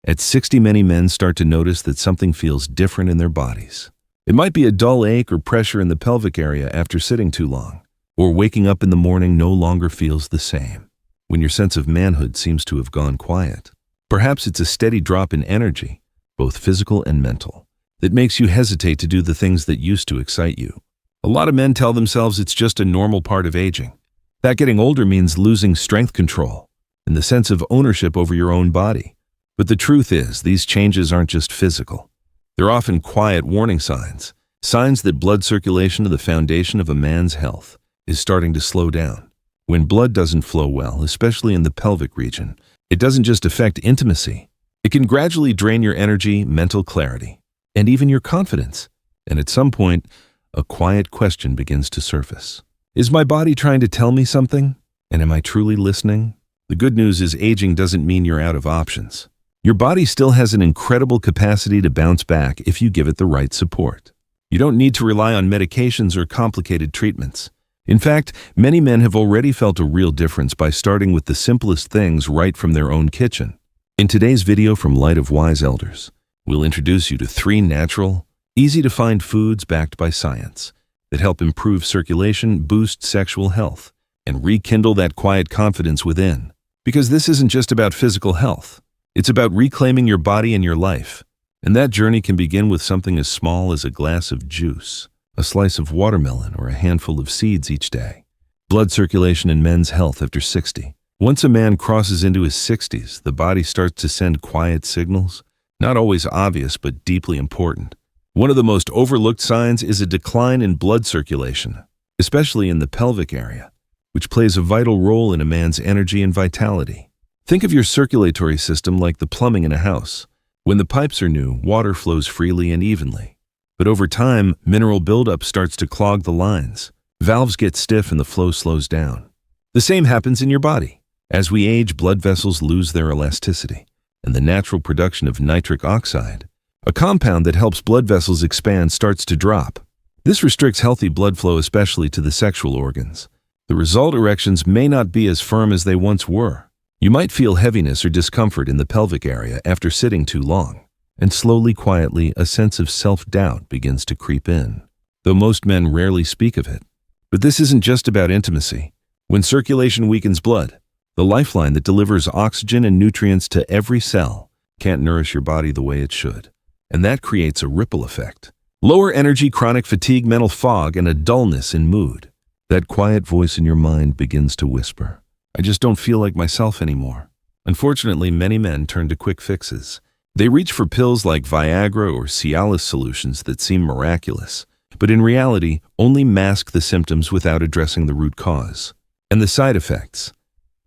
At 60, many men start to notice that something feels different in their bodies. It might be a dull ache or pressure in the pelvic area after sitting too long, or waking up in the morning no longer feels the same, when your sense of manhood seems to have gone quiet. Perhaps it's a steady drop in energy, both physical and mental, that makes you hesitate to do the things that used to excite you. A lot of men tell themselves it's just a normal part of aging. That getting older means losing strength control and the sense of ownership over your own body. But the truth is, these changes aren't just physical. They're often quiet warning signs, signs that blood circulation, the foundation of a man's health, is starting to slow down. When blood doesn't flow well, especially in the pelvic region, it doesn't just affect intimacy. It can gradually drain your energy, mental clarity, and even your confidence. And at some point, a quiet question begins to surface. Is my body trying to tell me something? And am I truly listening? The good news is aging doesn't mean you're out of options. Your body still has an incredible capacity to bounce back if you give it the right support. You don't need to rely on medications or complicated treatments. In fact, many men have already felt a real difference by starting with the simplest things right from their own kitchen. In today's video from Light of Wise Elders, we'll introduce you to 3 natural, easy-to-find foods backed by science that help improve circulation, boost sexual health, and rekindle that quiet confidence within. Because this isn't just about physical health. It's about reclaiming your body and your life. And that journey can begin with something as small as a glass of juice, a slice of watermelon, or a handful of seeds each day. Blood circulation in men's health after 60. Once a man crosses into his 60s, the body starts to send quiet signals, not always obvious but deeply important. One of the most overlooked signs is a decline in blood circulation, especially in the pelvic area, which plays a vital role in a man's energy and vitality. Think of your circulatory system like the plumbing in a house. When the pipes are new, water flows freely and evenly. But over time, mineral buildup starts to clog the lines. Valves get stiff and the flow slows down. The same happens in your body. As we age, blood vessels lose their elasticity, and the natural production of nitric oxide, a compound that helps blood vessels expand, starts to drop. This restricts healthy blood flow, especially to the sexual organs. The result, erections may not be as firm as they once were. You might feel heaviness or discomfort in the pelvic area after sitting too long, and slowly, quietly, a sense of self-doubt begins to creep in, though most men rarely speak of it. But this isn't just about intimacy. When circulation weakens blood, the lifeline that delivers oxygen and nutrients to every cell can't nourish your body the way it should. And that creates a ripple effect. Lower energy, chronic fatigue, mental fog, and a dullness in mood. That quiet voice in your mind begins to whisper, I just don't feel like myself anymore. Unfortunately, many men turn to quick fixes. They reach for pills like Viagra or Cialis solutions that seem miraculous, but in reality only mask the symptoms without addressing the root cause. And the side effects: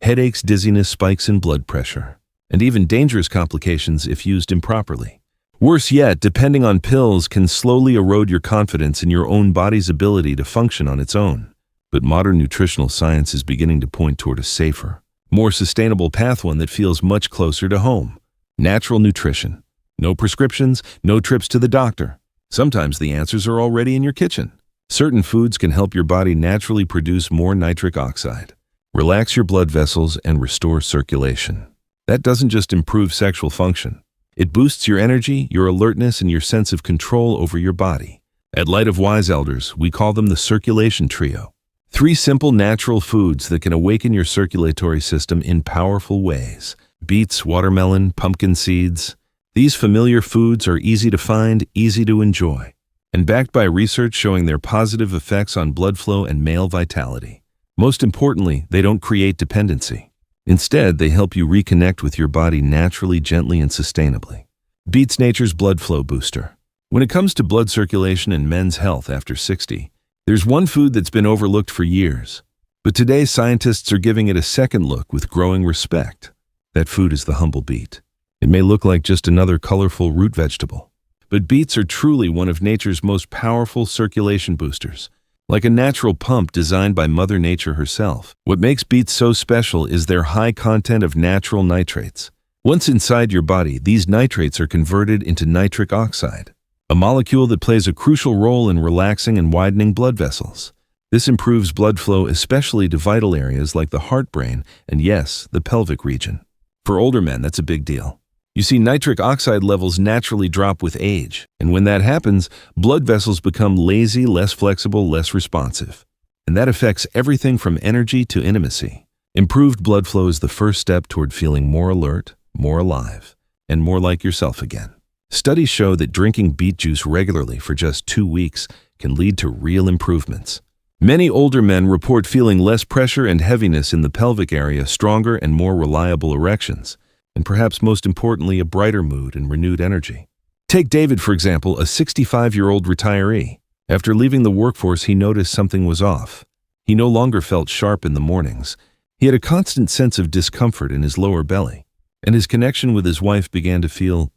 headaches, dizziness, spikes in blood pressure, and even dangerous complications if used improperly. Worse yet, depending on pills can slowly erode your confidence in your own body's ability to function on its own. But modern nutritional science is beginning to point toward a safer, more sustainable path, one that feels much closer to home. Natural nutrition. No prescriptions, no trips to the doctor. Sometimes the answers are already in your kitchen. Certain foods can help your body naturally produce more nitric oxide, relax your blood vessels, and restore circulation. That doesn't just improve sexual function. It boosts your energy, your alertness, and your sense of control over your body. At Light of Wise Elders, we call them the Circulation Trio. 3 simple natural foods that can awaken your circulatory system in powerful ways. Beets, watermelon, pumpkin seeds. These familiar foods are easy to find, easy to enjoy, and backed by research showing their positive effects on blood flow and male vitality. Most importantly, they don't create dependency. Instead, they help you reconnect with your body naturally, gently, and sustainably. Beets, nature's blood flow booster. When it comes to blood circulation and men's health after 60, there's one food that's been overlooked for years, but today scientists are giving it a second look with growing respect. That food is the humble beet. It may look like just another colorful root vegetable, but beets are truly one of nature's most powerful circulation boosters, like a natural pump designed by Mother Nature herself. What makes beets so special is their high content of natural nitrates. Once inside your body, these nitrates are converted into nitric oxide, a molecule that plays a crucial role in relaxing and widening blood vessels. This improves blood flow, especially to vital areas like the heart, brain, and yes, the pelvic region. For older men, that's a big deal. You see, nitric oxide levels naturally drop with age, and when that happens, blood vessels become lazy, less flexible, less responsive. And that affects everything from energy to intimacy. Improved blood flow is the first step toward feeling more alert, more alive, and more like yourself again. Studies show that drinking beet juice regularly for just 2 weeks can lead to real improvements. Many older men report feeling less pressure and heaviness in the pelvic area, stronger and more reliable erections, and perhaps most importantly, a brighter mood and renewed energy. Take David, for example, a 65-year-old retiree. After leaving the workforce, he noticed something was off. He no longer felt sharp in the mornings. He had a constant sense of discomfort in his lower belly, and his connection with his wife began to feel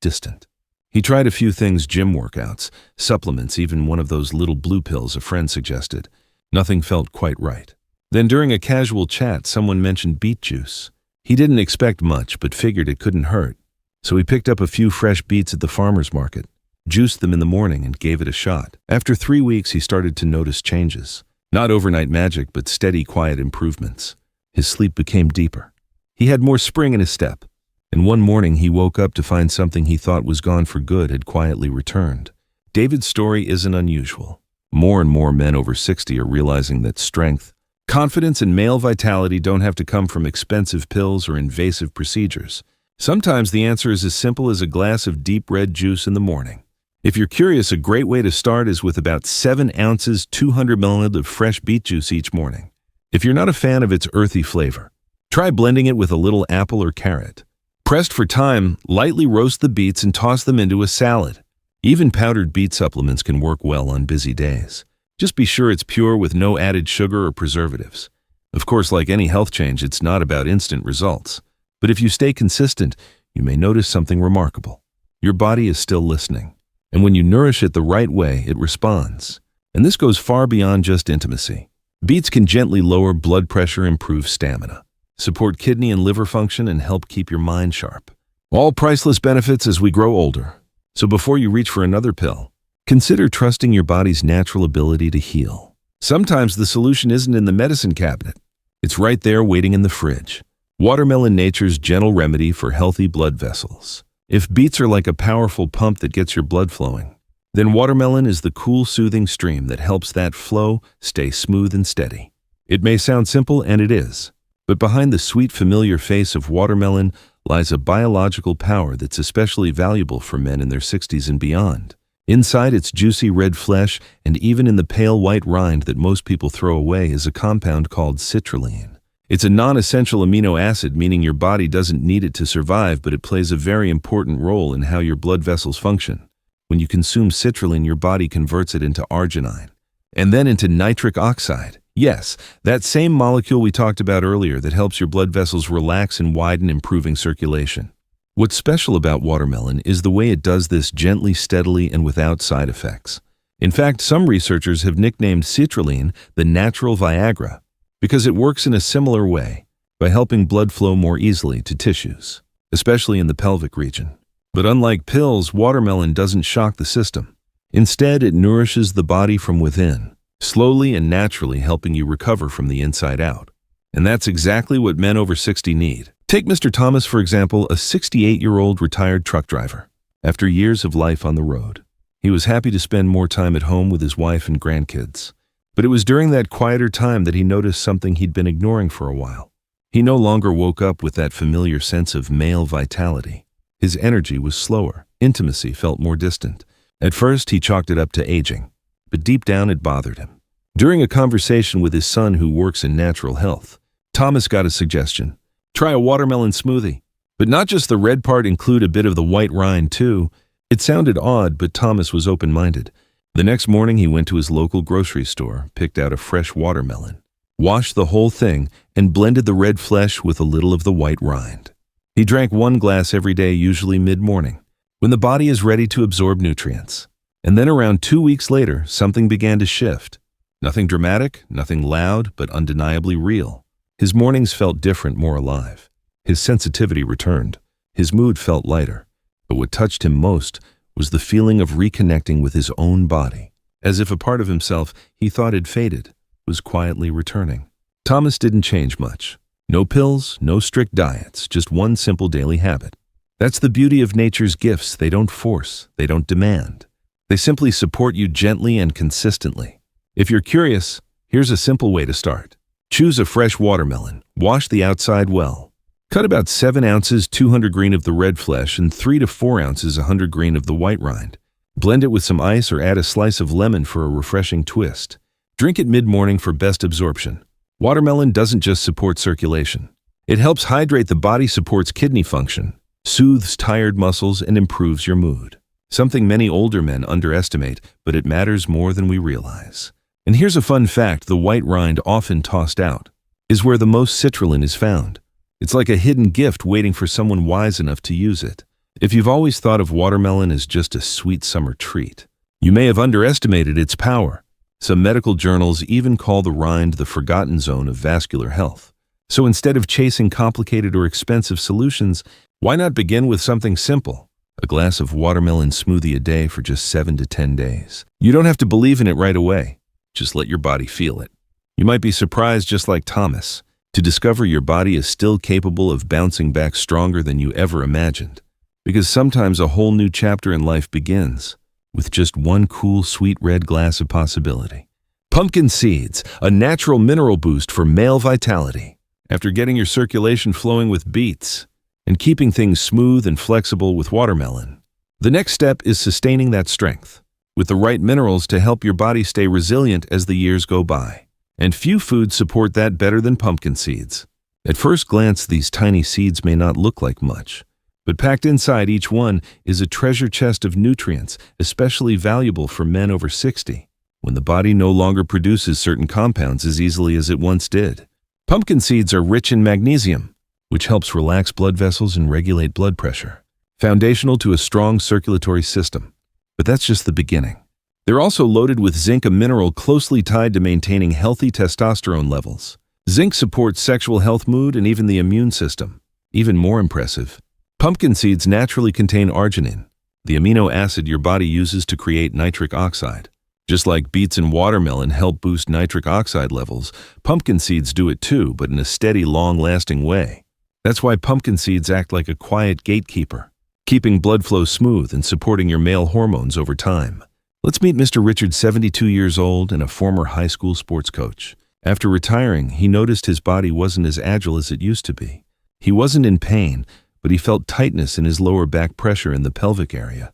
distant. He tried a few things: gym workouts, supplements, even one of those little blue pills a friend suggested. Nothing felt quite right. Then during a casual chat, someone mentioned beet juice. He didn't expect much, but figured it couldn't hurt. So he picked up a few fresh beets at the farmer's market, juiced them in the morning, and gave it a shot. After 3 weeks, he started to notice changes. Not overnight magic, but steady, quiet improvements. His sleep became deeper. He had more spring in his step. And one morning, he woke up to find something he thought was gone for good had quietly returned. David's story isn't unusual. More and more men over 60 are realizing that strength, confidence, and male vitality don't have to come from expensive pills or invasive procedures. Sometimes the answer is as simple as a glass of deep red juice in the morning. If you're curious, a great way to start is with about 7 ounces, 200 milliliters of fresh beet juice each morning. If you're not a fan of its earthy flavor, try blending it with a little apple or carrot. Pressed for time, lightly roast the beets and toss them into a salad. Even powdered beet supplements can work well on busy days. Just be sure it's pure with no added sugar or preservatives. Of course, like any health change, it's not about instant results. But if you stay consistent, you may notice something remarkable. Your body is still listening. And when you nourish it the right way, it responds. And this goes far beyond just intimacy. Beets can gently lower blood pressure, improve stamina, support kidney and liver function, and help keep your mind sharp. All priceless benefits as we grow older. So before you reach for another pill, consider trusting your body's natural ability to heal. Sometimes the solution isn't in the medicine cabinet. It's right there waiting in the fridge. Watermelon, nature's gentle remedy for healthy blood vessels. If beets are like a powerful pump that gets your blood flowing, then watermelon is the cool, soothing stream that helps that flow stay smooth and steady. It may sound simple, and it is. But behind the sweet, familiar face of watermelon lies a biological power that's especially valuable for men in their 60s and beyond. Inside its juicy red flesh, and even in the pale white rind that most people throw away, is a compound called citrulline. It's a non-essential amino acid, meaning your body doesn't need it to survive, but it plays a very important role in how your blood vessels function. When you consume citrulline, your body converts it into arginine, and then into nitric oxide. Yes, that same molecule we talked about earlier that helps your blood vessels relax and widen, improving circulation. What's special about watermelon is the way it does this gently, steadily, and without side effects. In fact, some researchers have nicknamed citrulline the natural Viagra because it works in a similar way by helping blood flow more easily to tissues, especially in the pelvic region. But unlike pills, watermelon doesn't shock the system. Instead, it nourishes the body from within, slowly and naturally helping you recover from the inside out. And that's exactly what men over 60 need. Take Mr. Thomas, for example, a 68-year-old retired truck driver. After years of life on the road, he was happy to spend more time at home with his wife and grandkids. But it was during that quieter time that he noticed something he'd been ignoring for a while. He no longer woke up with that familiar sense of male vitality. His energy was slower. Intimacy felt more distant. At first, he chalked it up to aging, but deep down it bothered him. During a conversation with his son who works in natural health, Thomas got a suggestion. Try a watermelon smoothie. But not just the red part, include a bit of the white rind too. It sounded odd, but Thomas was open-minded. The next morning, he went to his local grocery store, picked out a fresh watermelon, washed the whole thing, and blended the red flesh with a little of the white rind. He drank 1 glass every day, usually mid-morning, when the body is ready to absorb nutrients. And then around 2 weeks later, something began to shift. Nothing dramatic, nothing loud, but undeniably real. His mornings felt different, more alive. His sensitivity returned. His mood felt lighter. But what touched him most was the feeling of reconnecting with his own body. As if a part of himself he thought had faded was quietly returning. Thomas didn't change much. No pills, no strict diets, just one simple daily habit. That's the beauty of nature's gifts. They don't force, they don't demand. They simply support you gently and consistently. If you're curious, here's a simple way to start. Choose a fresh watermelon. Wash the outside well. Cut about 7 ounces 200 green of the red flesh and 3 to 4 ounces 100 green of the white rind. Blend it with some ice or add a slice of lemon for a refreshing twist. Drink it mid-morning for best absorption. Watermelon doesn't just support circulation. It helps hydrate the body, supports kidney function, soothes tired muscles, and improves your mood. Something many older men underestimate, but it matters more than we realize. And here's a fun fact: the white rind, often tossed out, is where the most citrulline is found. It's like a hidden gift waiting for someone wise enough to use it. If you've always thought of watermelon as just a sweet summer treat, you may have underestimated its power. Some medical journals even call the rind the forgotten zone of vascular health. So instead of chasing complicated or expensive solutions, why not begin with something simple? A glass of watermelon smoothie a day for just 7 to 10 days. You don't have to believe in it right away. Just let your body feel it. You might be surprised, just like Thomas, to discover your body is still capable of bouncing back stronger than you ever imagined. Because sometimes a whole new chapter in life begins with just one cool, sweet red glass of possibility. Pumpkin seeds, a natural mineral boost for male vitality. After getting your circulation flowing with beets and keeping things smooth and flexible with watermelon, the next step is sustaining that strength with the right minerals to help your body stay resilient as the years go by. And few foods support that better than pumpkin seeds. At first glance, these tiny seeds may not look like much, but packed inside each one is a treasure chest of nutrients, especially valuable for men over 60, when the body no longer produces certain compounds as easily as it once did. Pumpkin seeds are rich in magnesium, which helps relax blood vessels and regulate blood pressure, foundational to a strong circulatory system. But that's just the beginning. They're also loaded with zinc, a mineral closely tied to maintaining healthy testosterone levels. Zinc supports sexual health, mood, and even the immune system. Even more impressive, pumpkin seeds naturally contain arginine, the amino acid your body uses to create nitric oxide. Just like beets and watermelon help boost nitric oxide levels, pumpkin seeds do it too, but in a steady, long-lasting way. That's why pumpkin seeds act like a quiet gatekeeper, keeping blood flow smooth and supporting your male hormones over time. Let's meet Mr. Richard, 72 years old and a former high school sports coach. After retiring, he noticed his body wasn't as agile as it used to be. He wasn't in pain, but he felt tightness in his lower back, pressure in the pelvic area,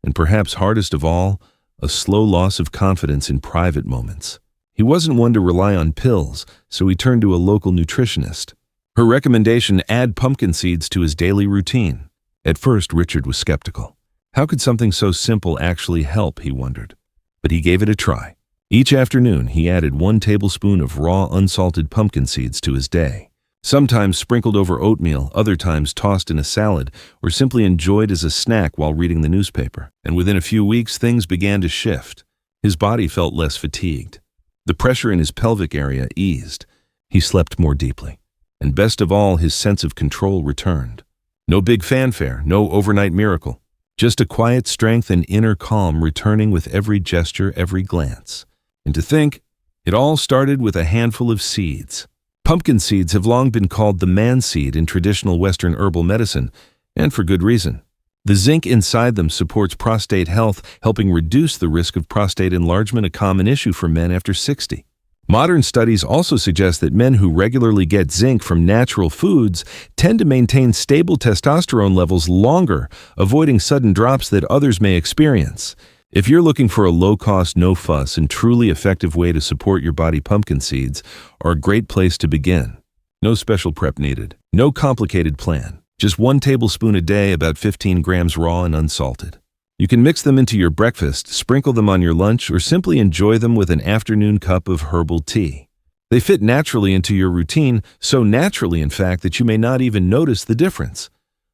and perhaps hardest of all, a slow loss of confidence in private moments. He wasn't one to rely on pills, so he turned to a local nutritionist. Her recommendation: add pumpkin seeds to his daily routine. At first, Richard was skeptical. How could something so simple actually help, he wondered. But he gave it a try. Each afternoon, he added 1 tablespoon of raw, unsalted pumpkin seeds to his day. Sometimes sprinkled over oatmeal, other times tossed in a salad, or simply enjoyed as a snack while reading the newspaper. And within a few weeks, things began to shift. His body felt less fatigued. The pressure in his pelvic area eased. He slept more deeply. And best of all, his sense of control returned. No big fanfare, no overnight miracle. Just a quiet strength and inner calm returning with every gesture, every glance. And to think, it all started with a handful of seeds. Pumpkin seeds have long been called the man seed in traditional Western herbal medicine, and for good reason. The zinc inside them supports prostate health, helping reduce the risk of prostate enlargement, a common issue for men after 60. Modern studies also suggest that men who regularly get zinc from natural foods tend to maintain stable testosterone levels longer, avoiding sudden drops that others may experience. If you're looking for a low-cost, no-fuss, and truly effective way to support your body, pumpkin seeds are a great place to begin. No special prep needed. No complicated plan. Just 1 tablespoon a day, about 15 grams raw and unsalted. You can mix them into your breakfast, sprinkle them on your lunch, or simply enjoy them with an afternoon cup of herbal tea. They fit naturally into your routine, so naturally, in fact, that you may not even notice the difference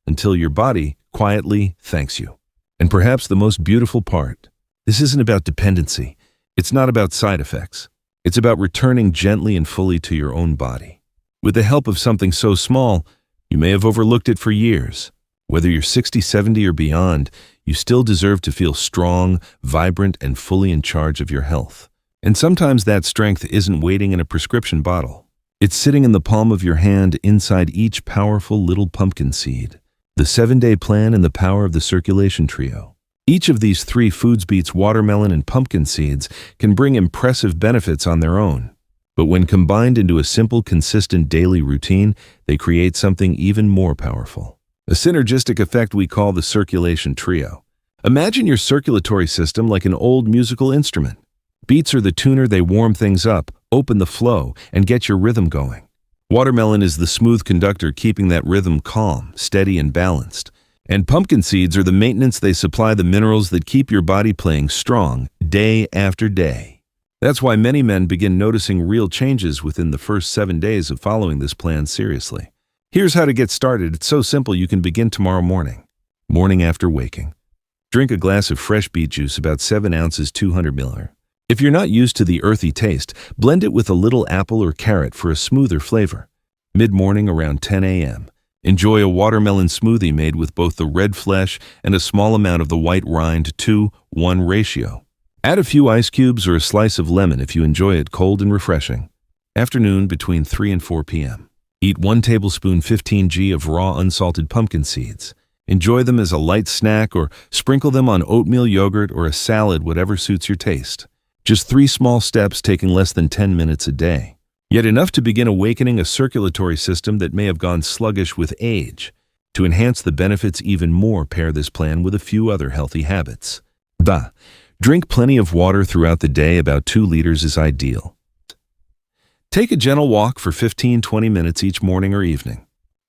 until your body quietly thanks you. And perhaps the most beautiful part, this isn't about dependency. It's not about side effects. It's about returning gently and fully to your own body. With the help of something so small, you may have overlooked it for years. Whether you're 60, 70, or beyond, you still deserve to feel strong, vibrant, and fully in charge of your health. And sometimes that strength isn't waiting in a prescription bottle. It's sitting in the palm of your hand, inside each powerful little pumpkin seed. the 7-day plan, and the power of the circulation trio. Each of these 3 foods, beets, watermelon, and pumpkin seeds, can bring impressive benefits on their own. But when combined into a simple, consistent daily routine, they create something even more powerful. A synergistic effect we call the circulation trio. Imagine your circulatory system like an old musical instrument. Beets are the tuner. They warm things up, open the flow, and get your rhythm going. Watermelon is the smooth conductor, keeping that rhythm calm, steady, and balanced. And pumpkin seeds are the maintenance. They supply the minerals that keep your body playing strong day after day. That's why many men begin noticing real changes within the first 7 days of following this plan seriously. Here's how to get started. It's so simple, you can begin tomorrow morning. Morning after waking. Drink a glass of fresh beet juice, about 7 ounces, 200 ml. If you're not used to the earthy taste, blend it with a little apple or carrot for a smoother flavor. Mid-morning around 10 a.m. Enjoy a watermelon smoothie made with both the red flesh and a small amount of the white rind, 2:1 ratio. Add a few ice cubes or a slice of lemon if you enjoy it cold and refreshing. Afternoon between 3 and 4 p.m. Eat 1 tablespoon 15 g of raw unsalted pumpkin seeds. Enjoy them as a light snack or sprinkle them on oatmeal, yogurt, or a salad, whatever suits your taste. Just 3 small steps, taking less than 10 minutes a day. Yet enough to begin awakening a circulatory system that may have gone sluggish with age. To enhance the benefits even more, pair this plan with a few other healthy habits. Drink plenty of water throughout the day. About 2 liters is ideal. Take a gentle walk for 15-20 minutes each morning or evening.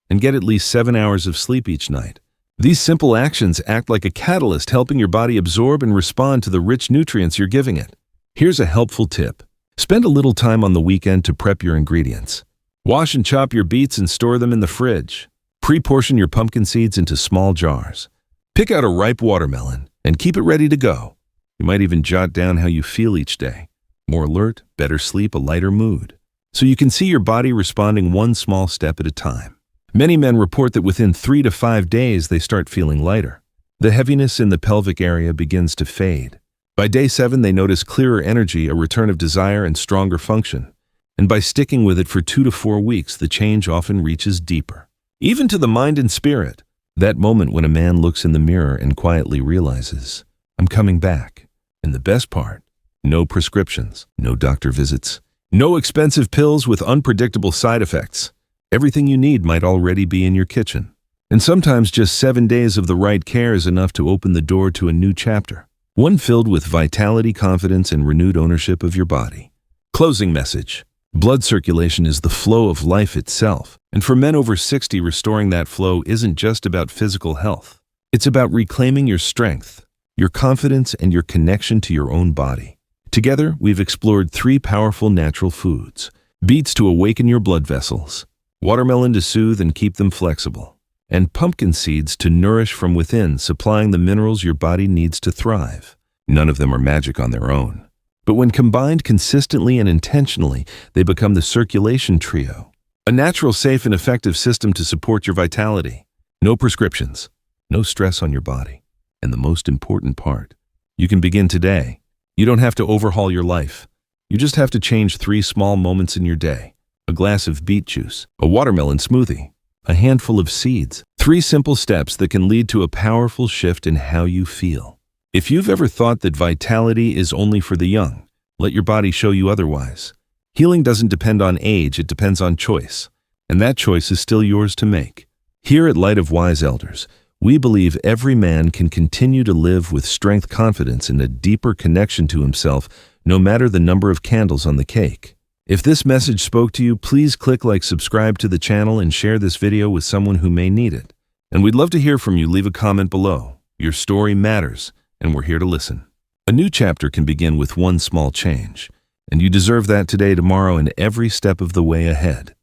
And get at least 7 hours of sleep each night. These simple actions act like a catalyst, helping your body absorb and respond to the rich nutrients you're giving it. Here's a helpful tip. Spend a little time on the weekend to prep your ingredients. Wash and chop your beets and store them in the fridge. Pre-portion your pumpkin seeds into small jars. Pick out a ripe watermelon and keep it ready to go. You might even jot down how you feel each day. More alert, better sleep, a lighter mood. So you can see your body responding one small step at a time. Many men report that within 3 to 5 days they start feeling lighter. The heaviness in the pelvic area begins to fade. By day 7, they notice clearer energy, a return of desire, and stronger function. And by sticking with it for 2 to 4 weeks, the change often reaches deeper, even to the mind and spirit. That moment when a man looks in the mirror and quietly realizes, I'm coming back. And the best part, no prescriptions, no doctor visits, no expensive pills with unpredictable side effects. Everything you need might already be in your kitchen. And sometimes just 7 days of the right care is enough to open the door to a new chapter. One filled with vitality, confidence, and renewed ownership of your body. Closing message. Blood circulation is the flow of life itself. And for men over 60, restoring that flow isn't just about physical health. It's about reclaiming your strength, your confidence, and your connection to your own body. Together, we've explored 3 powerful natural foods. Beets to awaken your blood vessels. Watermelon to soothe and keep them flexible. And pumpkin seeds to nourish from within, supplying the minerals your body needs to thrive. None of them are magic on their own. But when combined consistently and intentionally, they become the circulation trio. A natural, safe, and effective system to support your vitality. No prescriptions, no stress on your body. And the most important part, you can begin today. You don't have to overhaul your life. You just have to change 3 small moments in your day. A glass of beet juice, a watermelon smoothie, a handful of seeds. 3 simple steps that can lead to a powerful shift in how you feel. If you've ever thought that vitality is only for the young, let your body show you otherwise. Healing doesn't depend on age, it depends on choice. And that choice is still yours to make. Here at Light of Wise Elders, we believe every man can continue to live with strength, confidence, and a deeper connection to himself, no matter the number of candles on the cake. If this message spoke to you, please click like, subscribe to the channel, and share this video with someone who may need it. And we'd love to hear from you. Leave a comment below. Your story matters, and we're here to listen. A new chapter can begin with one small change, and you deserve that today, tomorrow, and every step of the way ahead.